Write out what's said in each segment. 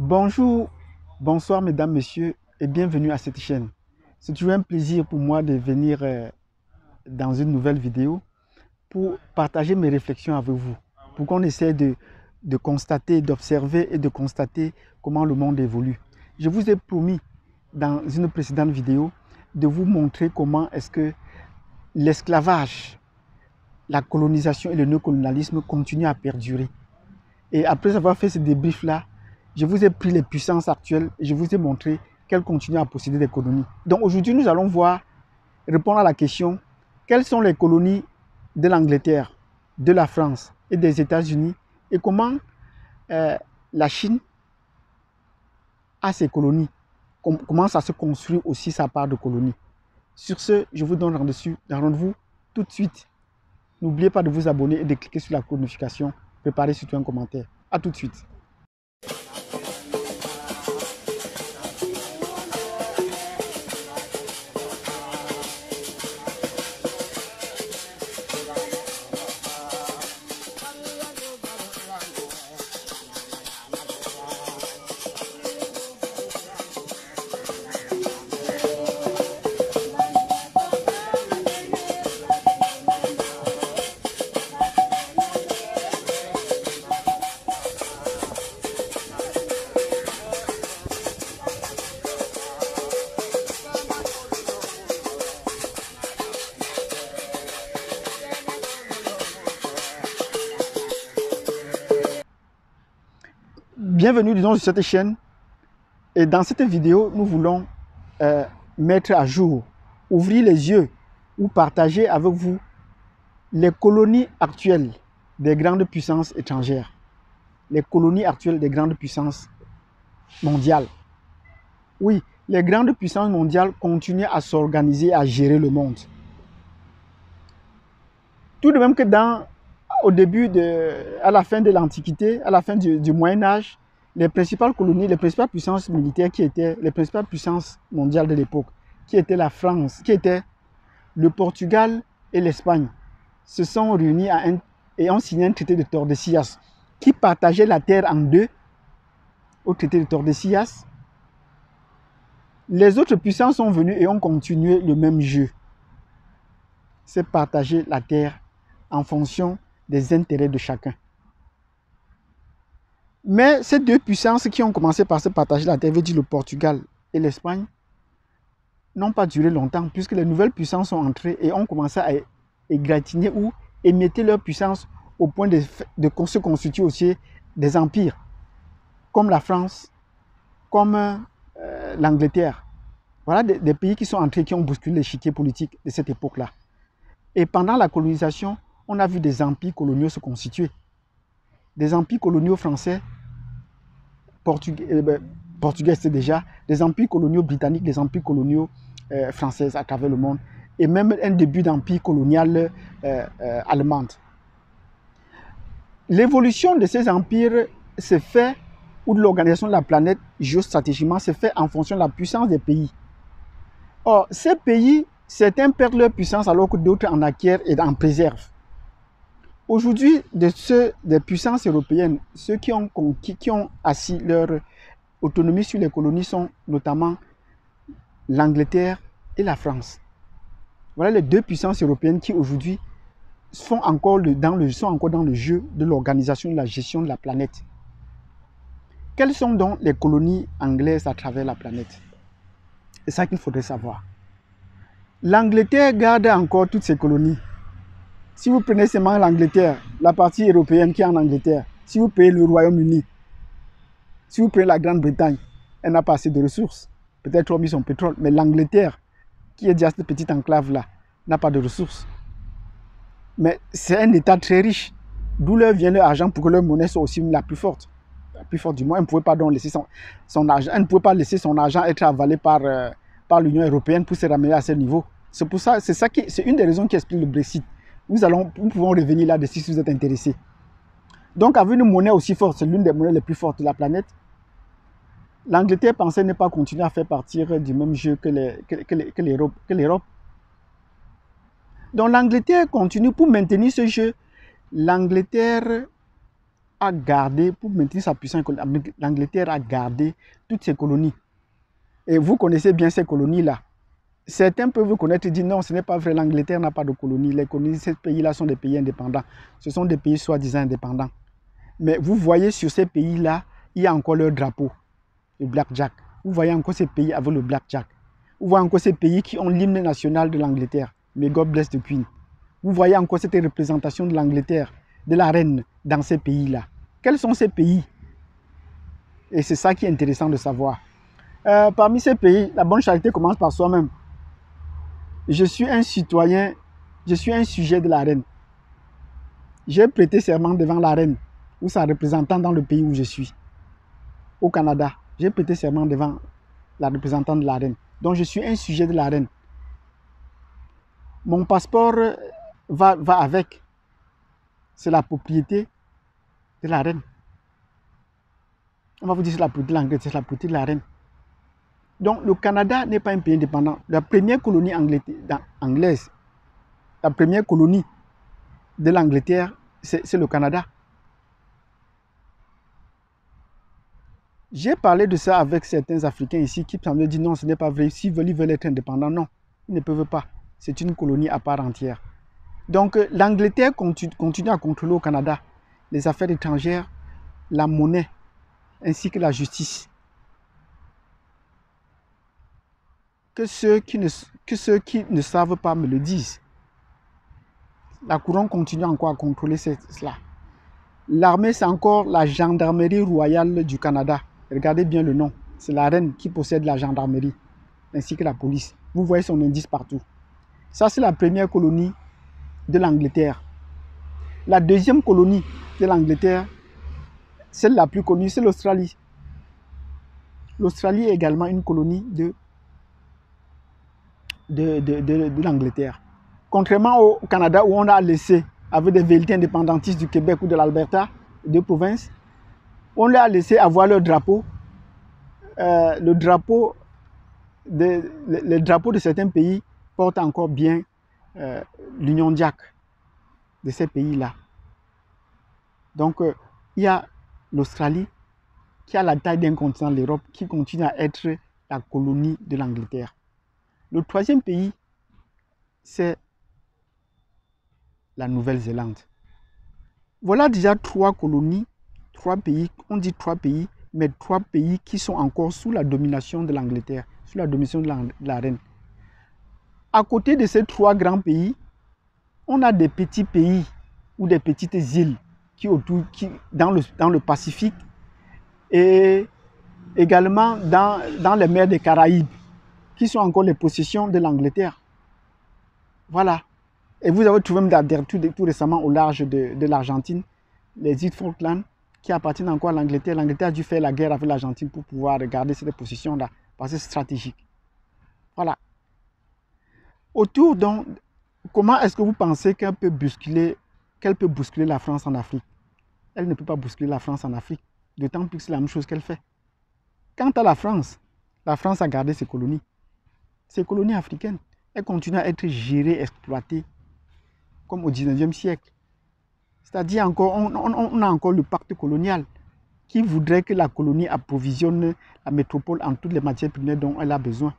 Bonjour, bonsoir mesdames, messieurs et bienvenue à cette chaîne. C'est toujours un plaisir pour moi de venir dans une nouvelle vidéo pour partager mes réflexions avec vous, pour qu'on essaie de constater, d'observer et de constater comment le monde évolue. Je vous ai promis dans une précédente vidéo de vous montrer comment est-ce que l'esclavage, la colonisation et le néocolonialisme continuent à perdurer. Et après avoir fait ce débrief-là, je vous ai pris les puissances actuelles et je vous ai montré qu'elles continuent à posséder des colonies. Donc aujourd'hui, nous allons répondre à la question, quelles sont les colonies de l'Angleterre, de la France et des États-Unis et comment la Chine a ses colonies, comment ça se construit aussi sa part de colonies. Sur ce, je vous donne rendez-vous tout de suite. N'oubliez pas de vous abonner et de cliquer sur la notification. Préparez surtout un commentaire. A tout de suite. Bienvenue sur cette chaîne et dans cette vidéo nous voulons mettre à jour, ouvrir les yeux ou partager avec vous les colonies actuelles des grandes puissances étrangères, les colonies actuelles des grandes puissances mondiales. Oui, les grandes puissances mondiales continuent à s'organiser, à gérer le monde. Tout de même que à la fin de l'Antiquité, à la fin du Moyen-Âge, les principales colonies, les principales puissances militaires qui étaient les principales puissances mondiales de l'époque, qui étaient la France, qui étaient le Portugal et l'Espagne, se sont réunis et ont signé un traité de Tordesillas qui partageait la terre en deux au traité de Tordesillas. Les autres puissances sont venues et ont continué le même jeu. C'est partager la terre en fonction des intérêts de chacun. Mais ces deux puissances qui ont commencé par se partager la terre, veut dire le Portugal et l'Espagne, n'ont pas duré longtemps puisque les nouvelles puissances sont entrées et ont commencé à égratigner ou émettre leur puissance au point de se constituer aussi des empires, comme la France, comme l'Angleterre. Voilà des pays qui sont entrés, qui ont bousculé l'échiquier politique de cette époque-là. Et pendant la colonisation, on a vu des empires coloniaux se constituer. Des empires coloniaux français, portugais c'est déjà, des empires coloniaux britanniques, des empires coloniaux français à travers le monde, et même un début d'empire colonial allemand. L'évolution de ces empires se fait, ou de l'organisation de la planète géostratégiquement, se fait en fonction de la puissance des pays. Or, ces pays, certains perdent leur puissance alors que d'autres en acquièrent et en préservent. Aujourd'hui, des puissances européennes, ceux qui ont assis leur autonomie sur les colonies sont notamment l'Angleterre et la France. Voilà les deux puissances européennes qui aujourd'hui sont encore dans le jeu de l'organisation de la gestion de la planète. Quelles sont donc les colonies anglaises à travers la planète? C'est ça qu'il faudrait savoir. L'Angleterre garde encore toutes ses colonies. Si vous prenez seulement l'Angleterre, la partie européenne qui est en Angleterre, si vous payez le Royaume-Uni, si vous prenez la Grande-Bretagne, elle n'a pas assez de ressources. Peut-être mis son pétrole, mais l'Angleterre, qui est déjà cette petite enclave-là, n'a pas de ressources. Mais c'est un État très riche, d'où leur vient leur argent pour que leur monnaie soit aussi la plus forte. La plus forte du moins, elle ne pouvait pas donc laisser son argent, elle ne pouvait pas laisser son argent être avalé par l'Union européenne pour se ramener à ce niveau. C'est pour ça, c'est une des raisons qui explique le Brexit. Nous pouvons revenir là-dessus si vous êtes intéressés. Donc, avec une monnaie aussi forte, c'est l'une des monnaies les plus fortes de la planète, l'Angleterre pensait ne pas continuer à faire partir du même jeu que l'Europe. Donc, l'Angleterre continue pour maintenir ce jeu. L'Angleterre a gardé, pour maintenir sa puissance, l'Angleterre a gardé toutes ses colonies. Et vous connaissez bien ces colonies-là. Certains peuvent vous connaître et dire non, ce n'est pas vrai, l'Angleterre n'a pas de colonies. Les colonies de ces pays-là sont des pays indépendants. Ce sont des pays soi-disant indépendants. Mais vous voyez sur ces pays-là, il y a encore leur drapeau, le Blackjack. Vous voyez encore ces pays avec le Blackjack. Vous voyez encore ces pays qui ont l'hymne national de l'Angleterre. May God bless the Queen. Vous voyez encore cette représentation de l'Angleterre, de la reine dans ces pays-là. Quels sont ces pays? Et c'est ça qui est intéressant de savoir. Parmi ces pays, la bonne charité commence par soi-même. Je suis un citoyen, je suis un sujet de la reine. J'ai prêté serment devant la reine ou sa représentante dans le pays où je suis. Au Canada, j'ai prêté serment devant la représentante de la reine. Donc je suis un sujet de la reine. Mon passeport va avec. C'est la propriété de la reine. On va vous dire c'est la propriété de l'Angleterre, c'est la propriété de la reine. Donc le Canada n'est pas un pays indépendant. La première colonie anglaise, la première colonie de l'Angleterre, c'est le Canada. J'ai parlé de ça avec certains Africains ici qui me disent non, ce n'est pas vrai. S'ils veulent être indépendants, non, ils ne peuvent pas. C'est une colonie à part entière. Donc l'Angleterre continue à contrôler au Canada les affaires étrangères, la monnaie, ainsi que la justice. Que ceux qui ne savent pas me le disent. La couronne continue encore à contrôler cela. L'armée, c'est encore la gendarmerie royale du Canada. Regardez bien le nom. C'est la reine qui possède la gendarmerie, ainsi que la police. Vous voyez son indice partout. Ça, c'est la première colonie de l'Angleterre. La deuxième colonie de l'Angleterre, celle la plus connue, c'est l'Australie. L'Australie est également une colonie de l'Angleterre. Contrairement au Canada où on a laissé, avec des velléités indépendantistes du Québec ou de l'Alberta, deux provinces, on leur a laissé avoir leur drapeau. Le drapeau de certains pays porte encore bien l'Union Jack de ces pays-là. Donc, il y a l'Australie qui a la taille d'un continent, l'Europe, qui continue à être la colonie de l'Angleterre. Le troisième pays, c'est la Nouvelle-Zélande. Voilà déjà trois colonies, trois pays, on dit trois pays, mais trois pays qui sont encore sous la domination de l'Angleterre, sous la domination de la reine. À côté de ces trois grands pays, on a des petits pays ou des petites îles dans le Pacifique et également dans les mers des Caraïbes, qui sont encore les possessions de l'Angleterre. Voilà. Et vous avez trouvé tout récemment au large de l'Argentine, les îles Falkland, qui appartiennent encore à l'Angleterre. L'Angleterre a dû faire la guerre avec l'Argentine pour pouvoir garder cette position-là, parce que c'est stratégique. Voilà. Autour, donc, comment est-ce que vous pensez qu'elle peut bousculer la France en Afrique? Elle ne peut pas bousculer la France en Afrique, d'autant plus que c'est la même chose qu'elle fait. Quant à la France a gardé ses colonies africaines. Elles continuent à être gérées, exploitées, comme au 19e siècle. C'est-à-dire encore, on a encore le pacte colonial qui voudrait que la colonie approvisionne la métropole en toutes les matières premières dont elle a besoin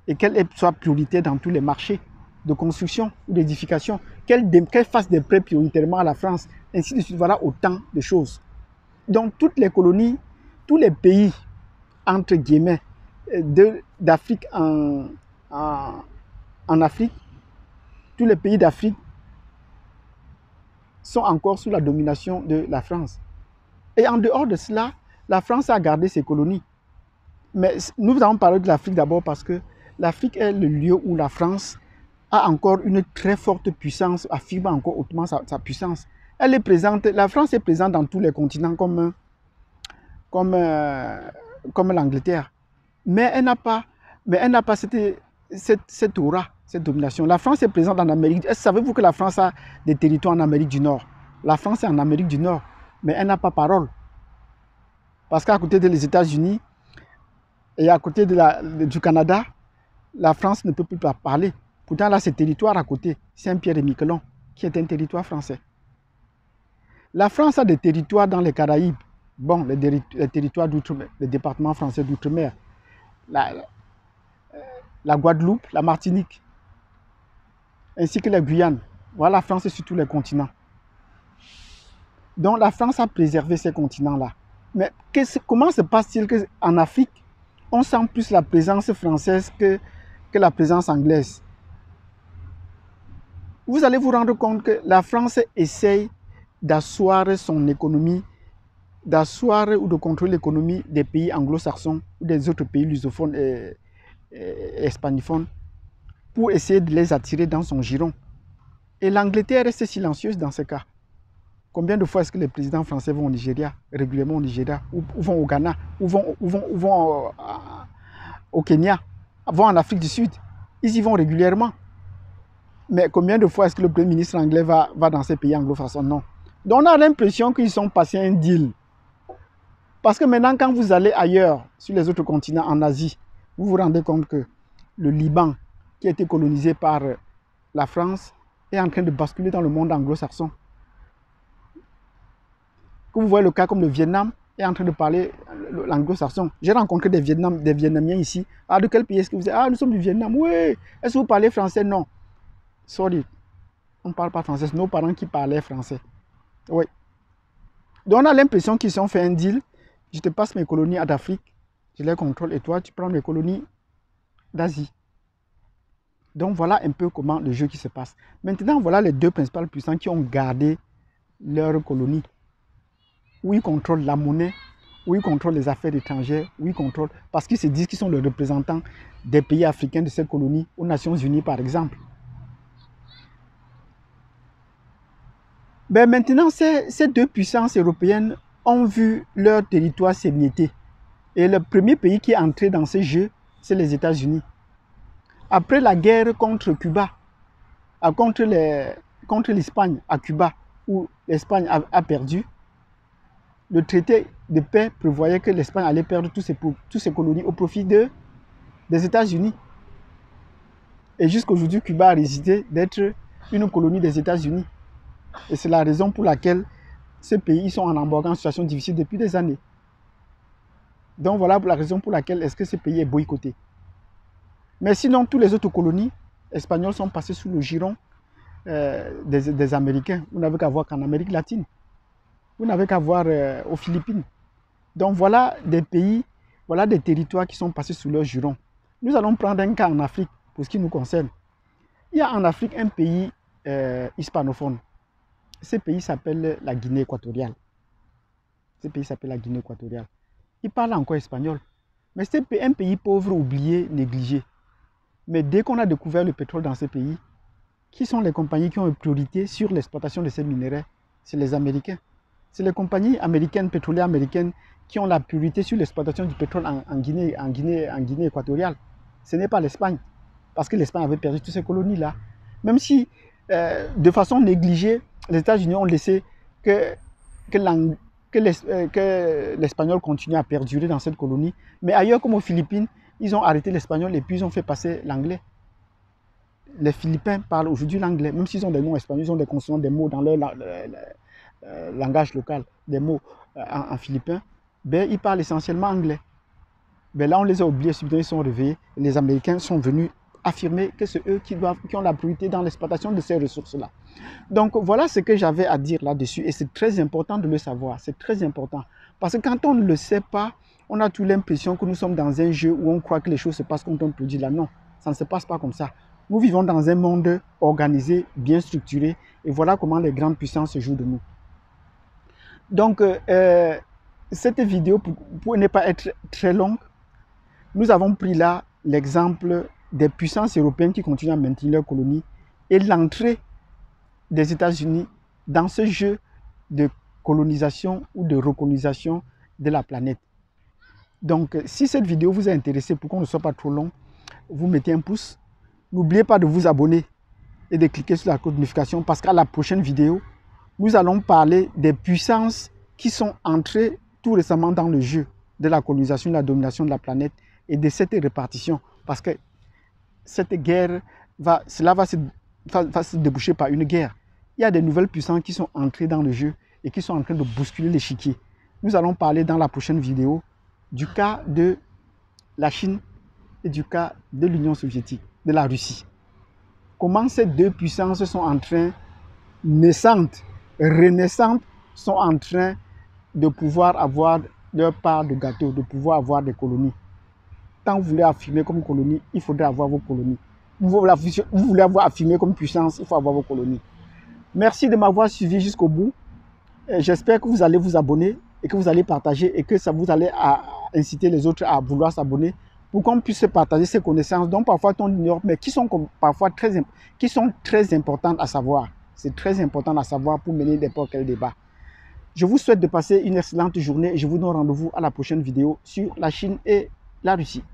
et qu'elle soit prioritaire dans tous les marchés de construction ou d'édification, qu'elle fasse des prêts prioritairement à la France, ainsi de suite. Voilà autant de choses. Donc toutes les colonies, tous les pays, entre guillemets, d'Afrique en Afrique, tous les pays d'Afrique sont encore sous la domination de la France. Et en dehors de cela, la France a gardé ses colonies. Mais nous avons parlé de l'Afrique d'abord parce que l'Afrique est le lieu où la France a encore une très forte puissance, affirme encore hautement sa puissance. Elle est présente, la France est présente dans tous les continents comme l'Angleterre. Mais elle n'a pas cette aura, cette domination. La France est présente en Amérique. Savez-vous que la France a des territoires en Amérique du Nord? La France est en Amérique du Nord, mais elle n'a pas parole. Parce qu'à côté des États-Unis et à côté du Canada, la France ne peut plus parler. Pourtant, là, c'est territoire à côté, Saint-Pierre-et-Miquelon, qui est un territoire français. La France a des territoires dans les Caraïbes. Bon, les territoires d'outre-mer, les départements français d'outre-mer. La Guadeloupe, la Martinique, ainsi que la Guyane. Voilà, la France est sur tous les continents. Donc la France a préservé ces continents-là. Mais comment se passe-t-il qu'en Afrique, on sent plus la présence française que la présence anglaise? Vous allez vous rendre compte que la France essaye d'asseoir son économie, d'asseoir ou de contrôler l'économie des pays anglo-saxons ou des autres pays lusophones et hispanophones pour essayer de les attirer dans son giron. Et l'Angleterre reste silencieuse dans ce cas. Combien de fois est-ce que les présidents français vont au Nigeria, régulièrement au Nigeria, ou vont au Ghana, ou vont au Kenya, vont en Afrique du Sud? Ils y vont régulièrement. Mais combien de fois est-ce que le Premier ministre anglais va dans ces pays anglo-saxons? Non. Donc on a l'impression qu'ils sont passés un deal. Parce que maintenant, quand vous allez ailleurs, sur les autres continents, en Asie, vous vous rendez compte que le Liban, qui a été colonisé par la France, est en train de basculer dans le monde anglo-saxon. Que vous voyez le cas comme le Vietnam est en train de parler l'anglo-saxon. J'ai rencontré des Vietnamiens ici. Ah, de quel pays est-ce que vous êtes? Ah, nous sommes du Vietnam. Oui. Est-ce que vous parlez français? Non. Sorry. On ne parle pas français. C'est nos parents qui parlaient français. Oui. Donc on a l'impression qu'ils ont fait un deal. Je te passe mes colonies d'Afrique, je les contrôle et toi, tu prends mes colonies d'Asie. Donc voilà un peu comment le jeu qui se passe. Maintenant, voilà les deux principales puissances qui ont gardé leurs colonies. Où ils contrôlent la monnaie, où ils contrôlent les affaires étrangères, où ils contrôlent... Parce qu'ils se disent qu'ils sont les représentants des pays africains de ces colonies, aux Nations Unies par exemple. Ben maintenant, ces deux puissances européennes ont vu leur territoire s'émietter. Et le premier pays qui est entré dans ce jeu, c'est les États-Unis. Après la guerre contre Cuba, contre l'Espagne à Cuba, où l'Espagne a perdu, le traité de paix prévoyait que l'Espagne allait perdre toutes ses colonies au profit des États-Unis. Et jusqu'aujourd'hui, Cuba a décidé d'être une colonie des États-Unis. Et c'est la raison pour laquelle ces pays sont en situation difficile depuis des années. Donc voilà la raison pour laquelle est-ce que ce pays est boycotté. Mais sinon, toutes les autres colonies espagnoles sont passées sous le giron des Américains. Vous n'avez qu'à voir qu'en Amérique latine. Vous n'avez qu'à voir aux Philippines. Donc voilà des pays, voilà des territoires qui sont passés sous leur giron. Nous allons prendre un cas en Afrique pour ce qui nous concerne. Il y a en Afrique un pays hispanophone. Ce pays s'appelle la Guinée équatoriale. Ce pays s'appelle la Guinée équatoriale. Il parle encore espagnol. Mais c'est un pays pauvre, oublié, négligé. Mais dès qu'on a découvert le pétrole dans ce pays, qui sont les compagnies qui ont une priorité sur l'exploitation de ces minéraux? C'est les Américains. C'est les compagnies américaines, pétrolières américaines, qui ont la priorité sur l'exploitation du pétrole en Guinée équatoriale. Ce n'est pas l'Espagne. Parce que l'Espagne avait perdu toutes ces colonies-là. Même si, de façon négligée, les États-Unis ont laissé que l'espagnol continue à perdurer dans cette colonie. Mais ailleurs, comme aux Philippines, ils ont arrêté l'espagnol et puis ils ont fait passer l'anglais. Les Philippins parlent aujourd'hui l'anglais, même s'ils ont des noms espagnols, ils ont des consonnes, des mots dans leur langage local, des mots en philippin, ben, ils parlent essentiellement anglais. Ben, là, on les a oubliés, subitement, ils sont réveillés. Les Américains sont venus affirmer que c'est eux qui ont la priorité dans l'exploitation de ces ressources-là. Donc, voilà ce que j'avais à dire là-dessus. Et c'est très important de le savoir. C'est très important. Parce que quand on ne le sait pas, on a toute l'impression que nous sommes dans un jeu où on croit que les choses se passent comme on peut dire là. Non, ça ne se passe pas comme ça. Nous vivons dans un monde organisé, bien structuré. Et voilà comment les grandes puissances se jouent de nous. Donc, cette vidéo, pour ne pas être très longue, nous avons pris là l'exemple des puissances européennes qui continuent à maintenir leurs colonies et l'entrée des États-Unis dans ce jeu de colonisation ou de recolonisation de la planète. Donc, si cette vidéo vous a intéressé, pour qu'on ne soit pas trop long, vous mettez un pouce. N'oubliez pas de vous abonner et de cliquer sur la cloche de notification parce qu'à la prochaine vidéo, nous allons parler des puissances qui sont entrées tout récemment dans le jeu de la colonisation, de la domination de la planète et de cette répartition. Parce que cette guerre, cela va se déboucher par une guerre. Il y a des nouvelles puissances qui sont entrées dans le jeu et qui sont en train de bousculer l'échiquier. Nous allons parler dans la prochaine vidéo du cas de la Chine et du cas de l'Union soviétique, de la Russie. Comment ces deux puissances sont en train, naissantes, renaissantes, sont en train de pouvoir avoir leur part de gâteau, de pouvoir avoir des colonies. Tant que vous voulez affirmer comme colonie, il faudra avoir vos colonies. Vous voulez avoir affirmé comme puissance, il faut avoir vos colonies. Merci de m'avoir suivi jusqu'au bout. J'espère que vous allez vous abonner et que vous allez partager et que ça vous allez inciter les autres à vouloir s'abonner pour qu'on puisse partager ces connaissances dont parfois on ignore, mais qui sont parfois très importantes à savoir. C'est très important à savoir pour mener n'importe quel débat. Je vous souhaite de passer une excellente journée et je vous donne rendez-vous à la prochaine vidéo sur la Chine et la Russie.